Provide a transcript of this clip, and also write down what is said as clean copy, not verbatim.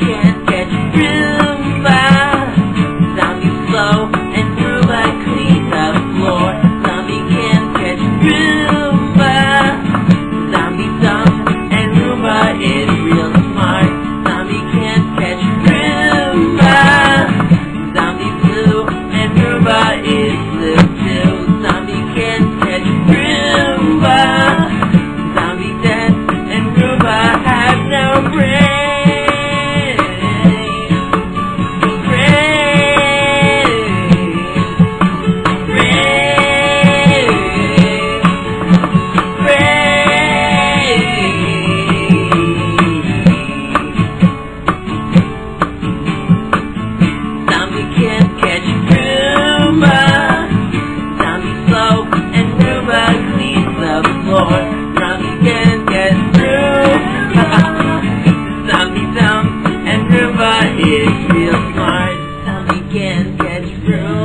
can't catch Roomba. Zombie slow and Roomba cleans the floor. Zombie can't catch Roomba. Zombie dumb and Roomba is real smart. Zombie can't catch Roomba. Zombie blue and Roomba is blue too. Zombie can't catch Roomba. Zombie dead and Roomba has no brain. Zombie can't catch Roomba. Zombie slow and Roomba cleans the floor. Zombie can't catch Roomba. Zombie dumb and Roomba is real smart. Zombie can't catch Roomba.